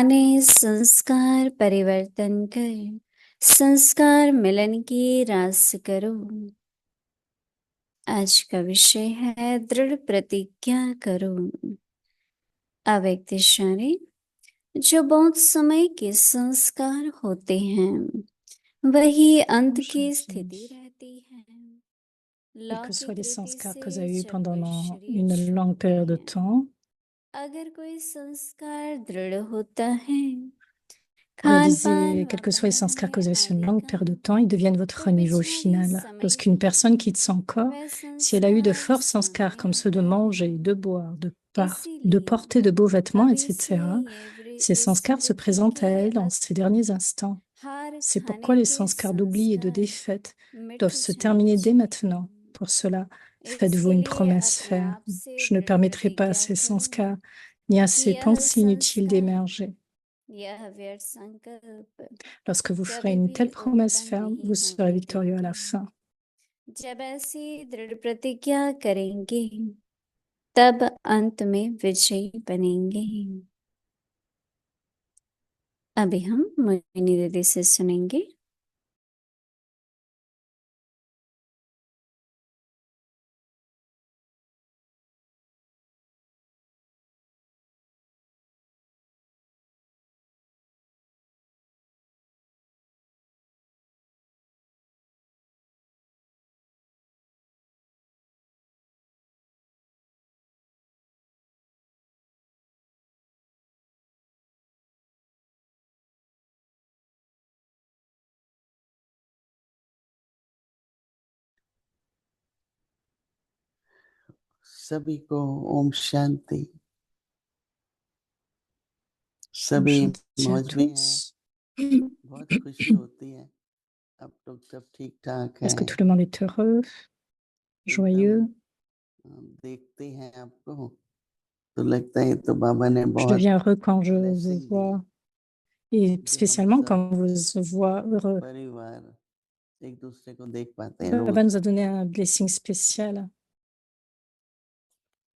पुराने संस्कार परिवर्तन कर संस्कार मिलन की रास करो। आज का विषय है दृढ़ प्रतिज्ञा करो। अव्यक्त इशारे जो बहुत समय के संस्कार होते हैं वही अंत की स्थिति रहती है। Quels que soient लौकिक les रीति sanskars que vous से avez eus जब pendant कोई शरीर une longue छोड़ते période de हैं, temps, अगर कोई संस्कार दृढ़ होता है, je खान पान disais, व quels que soient les sanskars que पहनने vous avez sur une आदि longue का, période de temps, ils deviennent votre तो niveau पिछला ही final. समय Lorsqu'une personne quitte son corps, वह si elle a eu de संस्कार forts sanskars comme सामने ceux de manger, है। de boire, de इसीलिए porter de beaux vêtements, अब इसे etc., ces इस sanskars se वृत्ति présentent à के elle dans ces derniers instants. हार C'est pourquoi खाने les के sanskars d'oubli et de संस्कार défaite मिट doivent se जाने terminer dès maintenant. चाहिए। Pour cela, faites-vous इसके une लिए promesse अपने ferme. आप से Je ne दृढ़ permettrai pas à प्रतिज्ञा ces करो sanskars ni à कि ces यह pensées inutiles संस्कार, d'émerger. यह व्यर्थ संकल्प Lorsque vous ferez कभी une भी telle promesse उत्पन्न ferme, नहीं vous serez होने victorieux à la देते। fin. जब ऐसी दृढ़ प्रतिज्ञा करेंगे तब अंत में विजयी बनेंगे। अभी हम मोहिनी दीदी से सुनेंगे। सभी को ओम शांति। Om सभी Shanti à मौज में हैं, tous. बहुत खुशी होती है। अब तो सब ठीक ठाक है। Est-ce que tout le monde est heureux, joyeux? देखते हैं आपको तो लगता है तो बाबा ने Je बहुत deviens heureux quand je vous blessing दी vois, et कि हम spécialement सब quand vous vois heureux. परिवार एक दूसरे को देख पाते हैं Baba रोज। nous a donné un blessing spécial.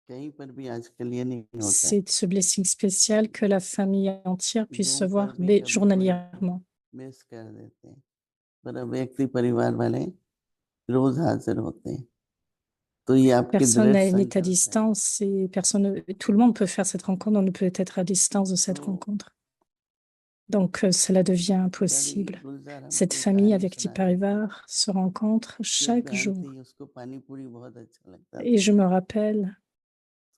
कहीं पर भी आजकल ये नहीं होता है। C'est ce blessing spécial que la famille entière puisse se Zoom voir पर भी कभी कोई journalièrement. मिस कर देते हैं, पर अब व्यक्ति परिवार वाले रोज हाजिर होते हैं। तो ये आपके Personne दृढ़ n'est à संकल्प है। distance et personne, tout le monde peut faire cette rencontre, on ne peut être à distance de cette तो rencontre. Donc, cela devient कभी impossible. गुलजार Cette हमको एक famille कहानी avec सुनाते थे। Tiparivar se rencontre एक chaque बहन jour. थी, उसको पानी पूरी बहुत अच्छा लगता Et था, je me rappelle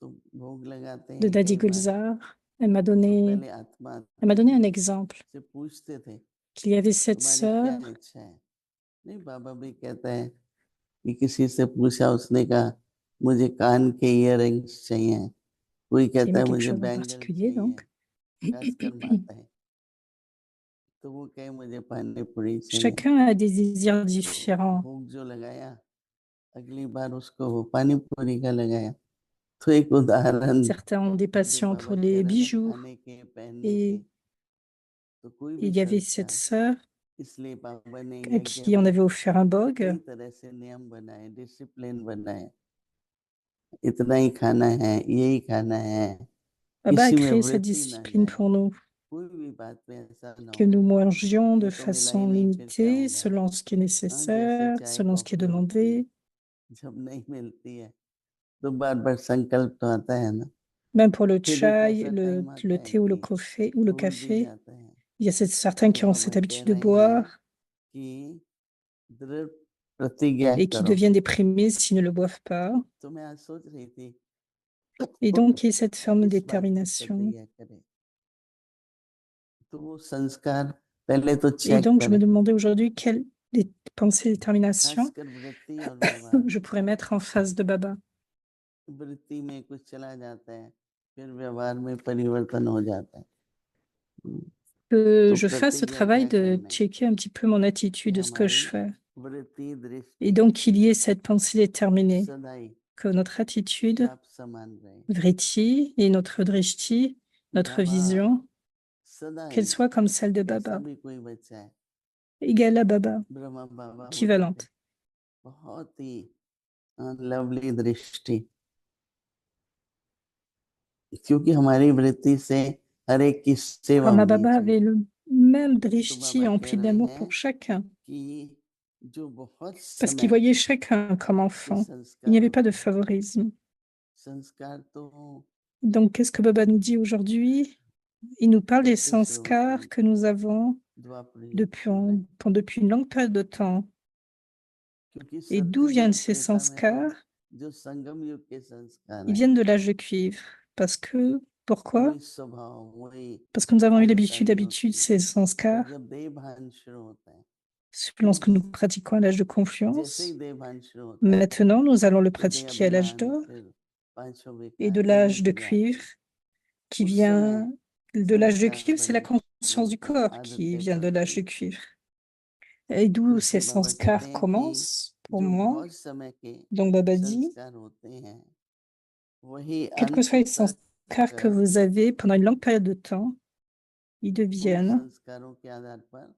तो भोग लगाते de हैं Dadi कई बार। Gulzar, elle m'a तो donné, पहले आत्मा elle m'a donné un exemple, से पूछते थे qu'il y avait cette तुम्हारी क्या sœur इच्छा है। नहीं, बाबा भी कहता है कि किसी से पूछा, उसने कहा मुझे कान के इयररिंग्स चाहिए, कोई qui कहता aimait है quelque मुझे chose en बैंगल particulier, चाहिए, donc. खासकर माता है तो वो कहे मुझे पानी पूरी चाहिए। Chacun a des désirs तो différents. भोग जो लगाया, अगली बार उसको वो पानी पूरी का लगाया। तो एक उदाहरण Certains ont des जो passions बाबा pour कह les रहे ना, bijoux. खाने के पहनने के, Et तो कोई भी il y avait cette संस्कार, sœur इसलिए बाबा ने à यज्ञ qui on में avait offert un कई bog. तरह से नियम बनाए, डिसिप्लिन बनाए। इतना ही खाना है, यही खाना है, Baba a किसी में créé cette वृत्ति ना discipline जाए, pour nous, कोई भी बात में ऐसा ना que हो nous mangions de ये तो मिला ही façon नहीं फिर क्या limitée, होगा। selon ce qui est हाँ, जैसे nécessaire, चाय selon ce qui est coffee होती है, demandé. जब नहीं मिलती है तो बार बार संकल्प तो आता है ना। Même pour le फिर एक chai, ऐसा टाइम आता le है thé कि ou le भूल भी café, जाते हैं। il y a certains तो qui ont बाबा cette कह habitude de रहे हैं boire कि दृढ़ प्रतिज्ञा et qui करो। deviennent déprimés s'ils ne le boivent pas. तो मैं आज सोच रही थी Et donc, il y a cette ferme किस बात की détermination. प्रतिज्ञा करें, तो वो संस्कार पहले तो Et check donc, je me करें, demandais aujourd'hui quelles les pensées détermination खासकर वृत्ति और व्यवहार। je pourrais mettre en face de Baba. वृत्ति में कुछ चला जाता है, फिर व्यवहार में परिवर्तन हो जाता है। Que तो je fasse ce प्रतिज्ञा travail क्या de करना है checker un petit peu mon कि attitude de ce que je हमारी fais. वृत्ति Et दृष्टि donc, qu'il y ait cette pensée déterminée, सदाई que notre attitude, सब समान रहे, vritti, et notre drishti, notre बाबा vision, सदाई qu'elle soit comme celle de कैसा Baba, भी कोई बच्चा है, égale à Baba, ब्रह्मा बाबा होते थे, équivalente. बहुत ही लवली दृष्टि, क्योंकि हमारी वृत्ति से हर एक की सेवा Rama होनी Baba चाहिए। avait le même तो drishti बाबा कह empli रहे d'amour हैं pour chacun, कि जो बहुत parce qu'il समय voyait chacun comme के enfant. Il संस्कार n'y avait pas de होते हैं, favorisme. संस्कार तो Donc, qu'est-ce que Baba nous dit aujourd'hui? Il nous parle कब des से शुरू होते sanskars हैं? que nous avons द्वापर युग depuis, से, right? depuis une longue période de temps. क्योंकि Et d'où सत्य viennent युग ces त्रेता में तो sanskars? जो संगम युग के संस्कार Ils हैं, viennent de l'âge de cuivre. Pourquoi? वही स्वभाव, वही Parce que nous avons eu l'habitude, आदत होती है। ces पर sanskars, जब देहभान शुरू होता है, lorsque nous pratiquons à l'âge de जैसे ही confiance. देहभान शुरू होता है, Maintenant, nous allons le तो देह pratiquer à l'âge अभिमान, d'or फिर पांचों et विकार de जो l'âge de मिट जाते cuivre हैं, qui उस समय vient de l'âge de संस्कार cuivre, c'est la बड़ी शुरू conscience du होती है, corps qui आदतें vient de l'âge पड़ती de हैं। cuivre. Et d'où ces इसलिए बाबा कहते sanskars हैं कि commencent pour जो moi. बहुत समय के Donc Baba dit, संस्कार होते हैं, वही quels que अंत soient les तक sanskars que vous avez pendant une longue période de temps, ils उन deviennent संस्कारों के आधार पर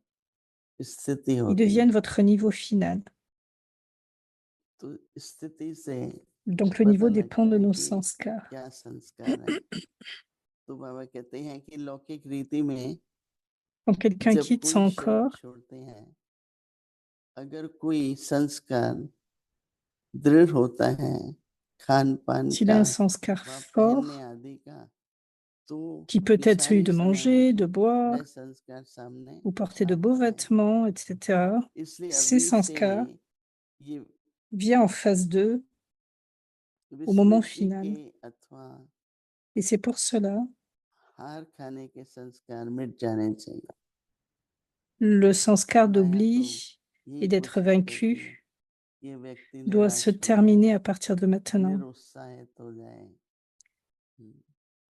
स्थिति होती है। votre niveau final. तो स्थिति से Donc le पता niveau dépend लगता de है nos कि sanskars. क्या संस्कार है। तो बाबा कहते हैं कि लौकिक रीति में Quand quelqu'un जब quitte कोई son शरीर corps, छोड़ते हैं, अगर कोई संस्कार दृढ़ होता है, खान पान s'il a का un sanskar व पहनने fort, आदि का, तो qui peut être celui विषारी de समय में manger, de boire, वह संस्कार सामने ou porter de beaux आता है। vêtements, etc., इसलिए ces अभी से sanskars ये viennent en face d'eux au moment विस्मृति final. के अथवा Et c'est pour cela, हार खाने के संस्कार मिट जाने चाहिए। le sanskar माया तो d'oubli यही et d'être कोशिश करती vaincu है कि ये व्यक्ति doit se निराश हो terminer जाए, à partir de maintenant. निरुत्साहित हो जाए,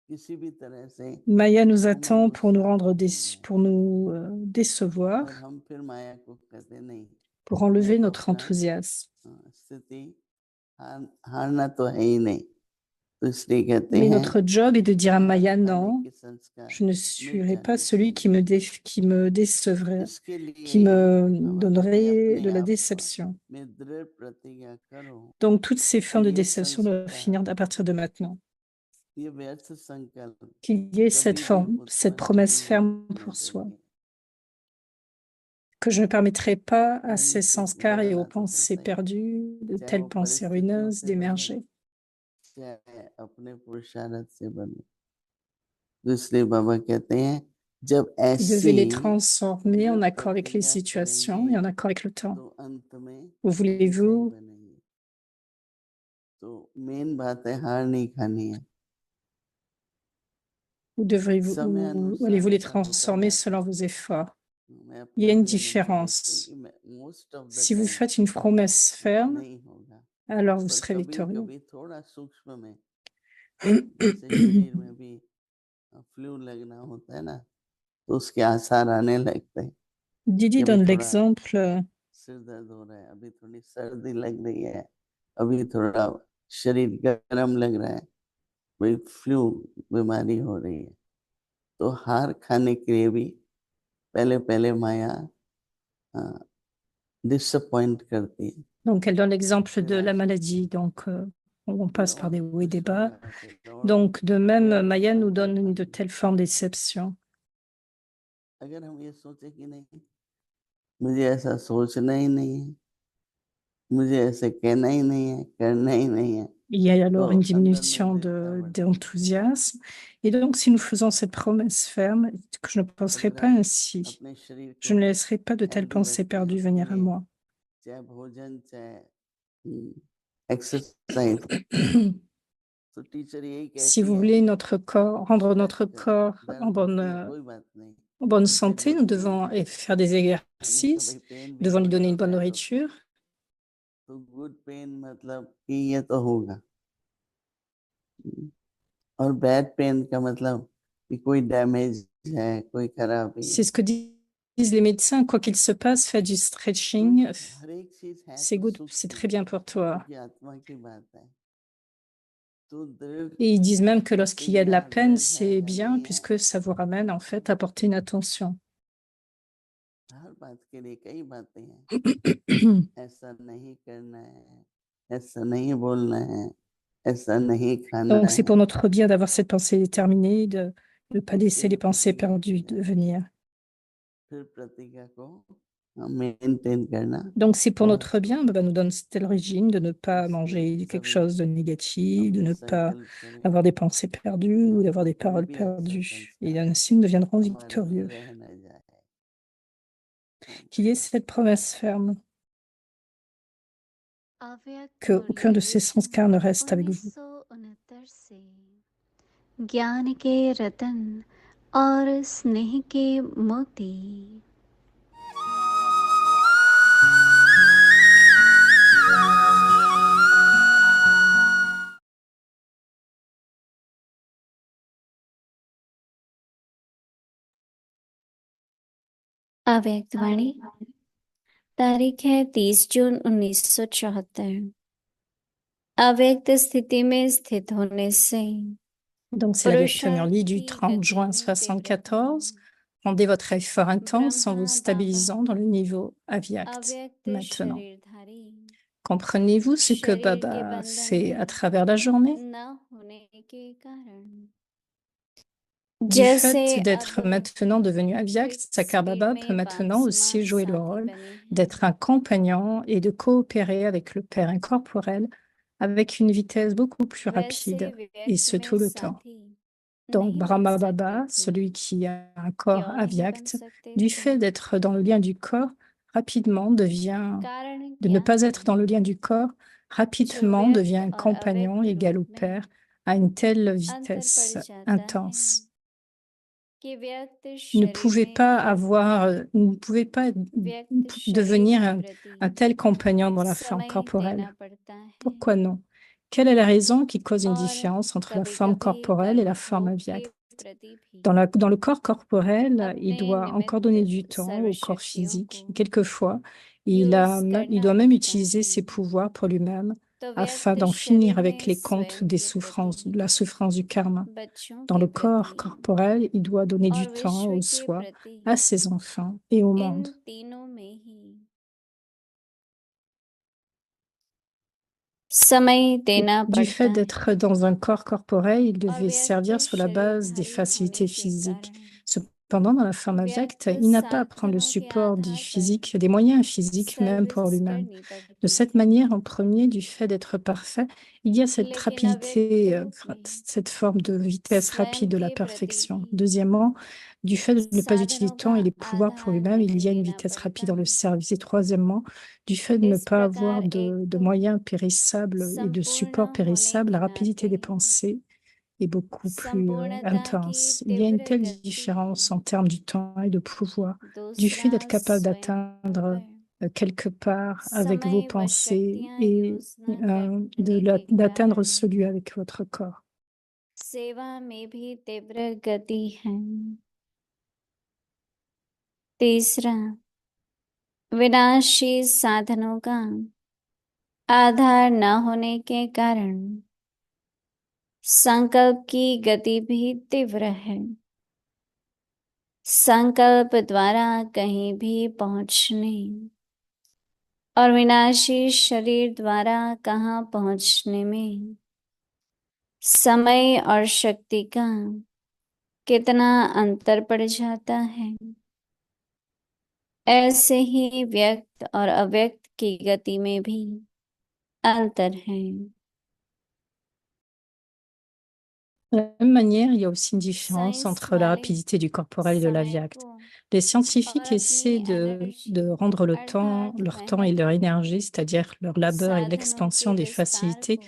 किसी भी तरह से Maya nous वो मन attend pour nous उत्साह rendre हो déçus, जाए, pour nous décevoir, और हम फिर माया को कहते नहीं, pour मैं enlever तो notre अपना enthousiasme. स्थिति हारना तो है ही नहीं, तो इसलिए कहते Mais हैं notre job est de dire à हार Maya, खाने non, के संस्कार je ne मिट serai pas जाने celui चाहिए। qui me décevrait, इसके लिए qui me बाबा कहते हैं donnerait अपने de la आप déception. में दृढ़ प्रतिज्ञा करो Donc, toutes ces कि formes de ये déception doivent संस्कार, finir à partir de maintenant. ये व्यर्थ संकल्प Qu'il y ait cette कभी भी forme, cette उत्पन्न promesse नहीं ferme होने pour soi. देंगे। Que je ne permettrai pas à नहीं ces फिर sanskars et aux बदलना तो pensées पड़ता ही, perdues, de चाहे telles वो pensées परिस्थितियों ruineuses से बने, d'émerger. चाहे अपने पुरुषार्थ से बने। तो इसलिए बाबा कहते हैं जब Vous devez les ऐसी transformer en दृढ़ accord avec les प्रतिज्ञा situations et करेंगे en accord avec le temps. तो अंत में Où विजयी voulez-vous? बनेंगे। तो मेन बात है हार नहीं खानी है, समय Où अनुसार allez-vous les ऐसा होता transformer जाता selon है। vos efforts? मैं Il y a अपना une भी अनुभव देखता हूँ différence. कि most of the Si vous time faites une promesse ferme, नहीं होगा, alors vous पर serez कभी victorieux. कभी थोड़ा सूक्ष्म में, जैसे शरीर में भी फ्लू लगना होता है ना, तो उसके आसार आने लगते हैं कि Didi अभी donne थोड़ा l'exemple सिर दर्द हो रहा है, अभी थोड़ी सर्दी लग रही है, अभी थोड़ा शरीर गर्म लग रहा है, कोई फ्लू बीमारी हो रही है। तो हार खाने के लिए भी पहले पहले माया डिसअपॉइंट करती है। Donc, elle donne l'exemple de la निराश maladie. Donc, on फिर passe par और des hauts et des खुश bas. होगा, फिर दौड़ो, Donc, de même, व्यर्थ Maya nous donne संकल्प de आएंगे। telles formes de déception. अगर हम ये सोचे कि नहीं, मुझे ऐसा सोचना ही नहीं है, मुझे ऐसे कहना ही नहीं है, करना ही नहीं है, Il y a तो alors une अंदर में diminution दृढ़ता बढ़ती है। d'enthousiasme. Et donc, si nous faisons cette promesse ferme, que je ne penserai अगर pas आप ainsi, अपने शरीर je को ne laisserai pas de telles healthy pensées रखते हैं, perdues उसके venir à लिए moi. चाहे भोजन, चाहे एक्सरसाइज, तो टीचर यही Si कहती vous है voulez notre corps, rendre notre दर्द corps होती है कोई बात नहीं, en bonne it's a santé, good nous thing, devons faire des नहीं तो भाई exercices, पेन भी nous devons lui थोड़ी donner une होता bonne है, nourriture. तो गुड पेन मतलब कि ये तो होगा, और बैड पेन का मतलब कि कोई डैमेज है, कोई खराबी C'est है। ce que disent les médecins. Quoi qu'il se passe, fais du तो stretching. हर एक चीज है C'est तो good, c'est सूक्ष्म, très bien pour toi. क्योंकि आत्मा की बात है। तो दृढ़ Et ils disent même que lorsqu'il y a de प्रतिज्ञा la peine, दृढ़ है c'est या bien नहीं है, puisque ça vous ramène en fait à porter une attention. हर बात के लिए कई बातें हैं, ऐसा नहीं करना है, ऐसा नहीं बोलना है, ऐसा नहीं खाना Donc c'est है। pour notre bien d'avoir cette pensée déterminée, ne pas laisser les pensées perdues venir. फिर प्रतिज्ञा को मेंटेन करना Donc, si pour और notre bien, Baba nous donne tel régime de ne pas manger quelque chose de négatif, de अपने ne pas संकल्प करें avoir des pensées perdues ou d'avoir des कोई paroles भी अच्छा perdues. Et संस्कार ainsi, nous deviendrons हमारे में victorieux. रह न जाए। Qu'il y ait cette promesse ferme, अव्यक्त que aucun de ces मुरली sanskars ne reste avec vous. 1969 से ज्ञान के रतन और स्नेह के मोती अव्यक्त वाणी तारीख है 30 जून 1974। अव्यक्त स्थिति में स्थित होने से Donc, c'est la पुरुषार्थ Murli du की 30 गति juin में तीव्रता 74. Rendez votre effort intense en vous Brahma stabilisant बाबा dans le niveau avyakt अव्यक्त maintenant. शरीरधारी Comprenez-vous ce que शरीर के Baba बंधन fait à travers la journée? में न होने के कारण Du जैसे fait अब d'être maintenant devenu avyakt, quick Sakar speed Baba peut में बाप maintenant aussi समान jouer le साथी rôle बने हैं d'être un compagnon et de coopérer avec le Père incorporel avec une vitesse beaucoup plus वैसे rapide, et व्यक्त ce में tout le temps. साथी Donc, नहीं बन Brahma सकते Baba, थे celui qui a un corps क्यों नहीं बन avyakt, सकते du थे fait d'être dans le lien du corps, rapidement devient, कारण de ne क्या pas है être dans le lien du corps, जो rapidement devient व्यक्त un और compagnon अव्यक्त égal au रूप में Père à une telle अंतर पड़ vitesse जाता है intense. कि व्यक्त Vous ne शरीर pouvez में pas भी avoir, vous ne pouvez pas व्यक्त शरीर devenir के un प्रति tel compagnon dans la forme समय corporelle. देना पड़ता है Pourquoi non? Quelle est la raison qui cause une और différence entre la कभी forme कभी corporelle et कर्म la forme भोग के avyakt? प्रति भी Dans le corps corporel, il अपने doit encore निमित्त donner du temps au corps सर्वशक्तियों physique. को Et quelquefois, यूज il करना doit même पड़ता utiliser है ses pouvoirs pour lui-même तो afin व्यक्त d'en शरीर finir avec में les comptes स्वयं des के प्रति souffrances, de la souffrance du karma. बच्चों Dans के le corps प्रति corporel, il doit donner और du temps विश्व au के soi, प्रति à ses enfants et au इन monde. तीनों में ही समय देना Du पड़ता fait है d'être dans un corps corporel, il और devait व्यक्त servir sur la base des शरीरधारी facilités होने के physiques. कारण Cependant, dans la forme avyacte, व्यक्त il n'a pas à prendre le साधनों के support du आधार पर physique, des moyens physiques même pour service lui-même. करनी De पड़ती cette है manière, en premier, du fait d'être parfait, il y a cette लेकिन अव्यक्त rapidité, रूप में cette forme de vitesse स्वयं rapide de la के प्रति perfection. भी Deuxièmement, du fait de ne pas utiliser साधनों le temps का et les pouvoirs pour आधार lui-même, il y नहीं a une लेना vitesse पड़ता rapide dans le service. Et troisièmement, du fait de ne इस pas प्रकार avoir एक de तो moyens périssables et de संपूर्ण support होने périssable, के la rapidité नाते des pensées est beaucoup plus संपूर्णता की intense. Il y a une तीव्र telle गति différence en termes du temps et de pouvoir, du fait दूसरा d'être capable स्वयं d'atteindre पर quelque part avec vos समय व pensées शक्तियां et योजना करने के d'atteindre कारण celui avec votre corps. सेवा में भी तीव्र गति है तीसरा विनाशी साधनों का आधार न होने के कारण संकल्प की गति भी तीव्र है संकल्प द्वारा कहीं भी पहुंचने और विनाशी शरीर द्वारा कहाँ पहुंचने में समय और शक्ति का कितना अंतर पड़ जाता है ऐसे ही व्यक्त और अव्यक्त की गति में भी अंतर है De la même manière, il y a aussi une différence science entre la वाले rapidité du corporel et de समय l'avyakt. को Les और scientifiques essaient अपनी एनर्जी de rendre अर्थात leur temps et मेहनत leur को énergie, c'est-à-dire leur labeur et साधनों के l'expansion des विस्तार facilités, को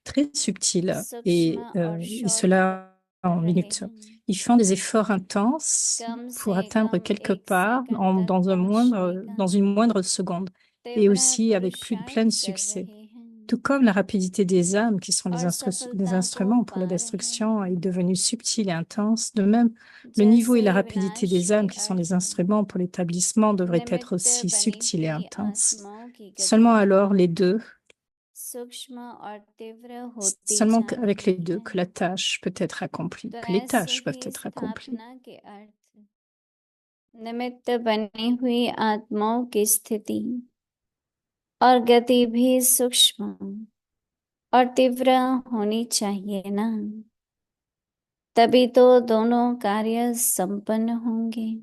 très subtiles, सूक्ष्म और et शॉर्ट cela कर en रहे minutes. हैं Ils font des efforts intenses कम pour से atteindre कम quelque एक part सेकंड तक पहुंचने का dans une moindre seconde, et तीव्र aussi avec plus de plein पुरुषार्थ कर succès. रहे हैं Tout comme la rapidité des âmes, qui sont और les सफलता को instruments pour la पा रहे destruction, est हैं devenue subtile et intense, de même, le niveau et जैसे la rapidité विनाश des के âmes, qui sont les अर्थ instruments pour l'établissement, devraient être निमित्त aussi बनी subtiles et हुई intenses. आत्माओं की Seulement गति alors, les deux, सूक्ष्म और तीव्र होती seulement जा avec रही les deux, है que la tâche peut être accomplie, तो que les ऐसे tâches peuvent ही être accomplies. स्थापना के अर्थ निमित्त बनी हुई आत्माओं की स्थिति और गति भी सूक्ष्म और तीव्र होनी चाहिए ना तभी तो दोनों कार्य संपन्न होंगे।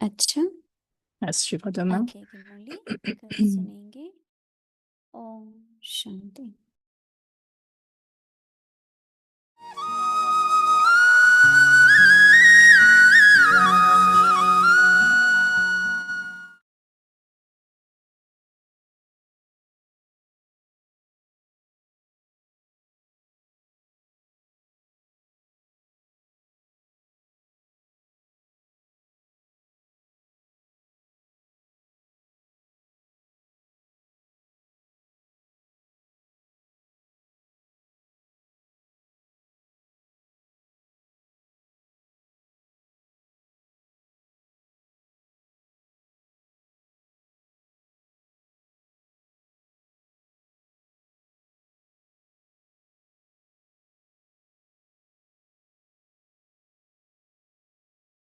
अच्छा, À suivre demain. आगे की मुरली कल सुनेंगे। ओम शांति।